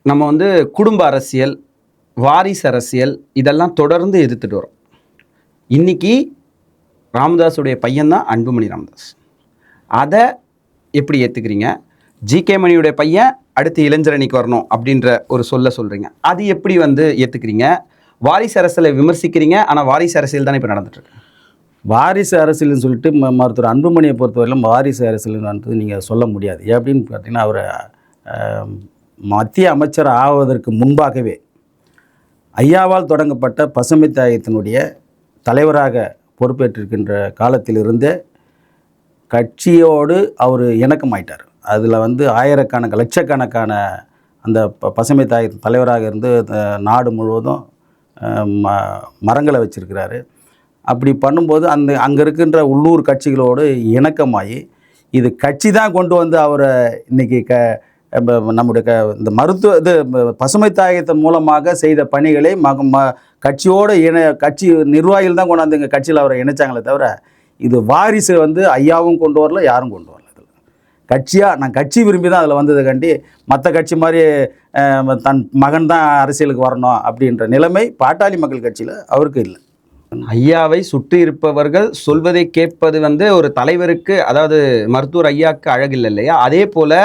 நம்ம வந்து குடும்ப அரசியல், வாரிசு அரசியல் இதெல்லாம் தொடர்ந்து எதிர்த்துட்டு வரோம். இன்னைக்கு ராமதாஸுடைய பையன் தான் அன்புமணி ராமதாஸ். அதை எப்படி ஏற்றுக்கிறீங்க? ஜிகே மணியுடைய பையன் அடுத்து இளைஞரணிக்கு வரணும் அப்படின்ற ஒரு சொல்கிறீங்க. அது எப்படி வந்து ஏற்றுக்கிறீங்க? வாரிசு அரசியலை விமர்சிக்கிறீங்க, ஆனால் வாரிசு அரசியல் தானே இப்போ நடந்துட்டுருக்கு. வாரிசு அரசியல்னு சொல்லிட்டு மருத்துவர் அன்புமணியை பொறுத்தவரையிலும் வாரிசு அரசியல்ன்றது நீங்கள் சொல்ல முடியாது. எப்படின்னு பார்த்தீங்கன்னா, அவர் மத்திய அமைச்சர் ஆவதற்கு முன்பாகவே ஐயாவால் தொடங்கப்பட்ட பசுமை தாயத்தினுடைய தலைவராக பொறுப்பேற்றிருக்கின்ற காலத்திலிருந்தே கட்சியோடு அவர் இணக்கமாயிட்டார். அதில் வந்து ஆயிரக்கணக்கான லட்சக்கணக்கான அந்த பசுமை தாய் தலைவராக இருந்து நாடு முழுவதும் மரங்களை வச்சுருக்கிறாரு. அப்படி பண்ணும்போது அங்கே இருக்கின்ற உள்ளூர் கட்சிகளோடு இணக்கமாகி இது கட்சி தான் கொண்டு வந்து அவரை இன்றைக்கி நம்முடைய இந்த பசுமை தாயத்தின் மூலமாக செய்த பணிகளை கட்சியோடு கட்சி நிர்வாகிகள் தான் கொண்டாந்து எங்கள் கட்சியில் அவரை இணைச்சாங்களே தவிர, இது வாரிசு வந்து ஐயாவும் கொண்டு வரல, யாரும் கொண்டு வரல. இதில் கட்சியாக நான் கட்சி விரும்பி தான் அதில் வந்தது கண்டி மற்ற கட்சி மாதிரி தன் மகன் தான் அரசியலுக்கு வரணும் அப்படின்ற நிலைமை பாட்டாளி மக்கள் கட்சியில் அவருக்கு இல்லை. ஐயாவை சுற்றி இருப்பவர்கள் சொல்வதை கேட்பது வந்து ஒரு தலைவருக்கு, அதாவது மருத்துவர் ஐயாவுக்கு அழகில்லை இல்லையா? அதே போல்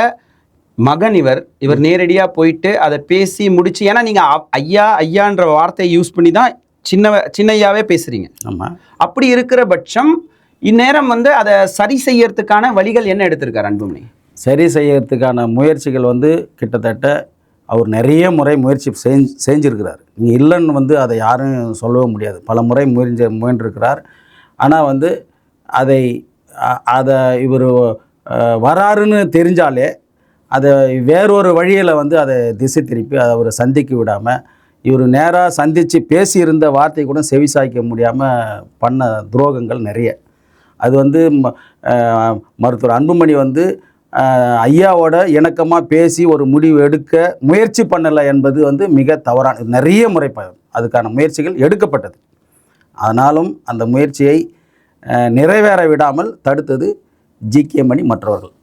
மகன் இவர் நேரடியாக போயிட்டு அதை பேசி முடிச்சு, ஏன்னா நீங்கள் ஐயான்ற வார்த்தையை யூஸ் பண்ணி தான் சின்னையாவே பேசுகிறீங்க. ஆமாம். அப்படி இருக்கிற பட்சம் இந்நேரம் வந்து அதை சரி செய்யறதுக்கான வழிகள் என்ன எடுத்திருக்காரு அன்புமணி? சரி செய்யறதுக்கான முயற்சிகள் வந்து கிட்டத்தட்ட அவர் நிறைய முறை முயற்சி செஞ்சிருக்கிறார். நீங்கள் இல்லைன்னு வந்து அதை யாரும் சொல்லவே முடியாது. பல முறை முயன்றிருக்கிறார். ஆனால் வந்து அதை இவர் வராருன்னு தெரிஞ்சாலே அதை வேறொரு வழியில் வந்து அதை திசை திருப்பி அதை அவரை சந்திக்க விடாமல், இவர் நேராக சந்தித்து பேசியிருந்த வார்த்தை கூட செவிசாய்க்க முடியாமல் பண்ண துரோகங்கள் நிறைய. அது வந்து மருத்துவர் அன்புமணி வந்து ஐயாவோட இணக்கமாக பேசி ஒரு முடிவு எடுக்க முயற்சி பண்ணலை என்பது வந்து மிக தவறான, நிறைய முறை அதுக்கான முயற்சிகள் எடுக்கப்பட்டது. ஆனாலும் அந்த முயற்சியை நிறைவேற விடாமல் தடுத்தது ஜிகே மணி மற்றவர்கள்.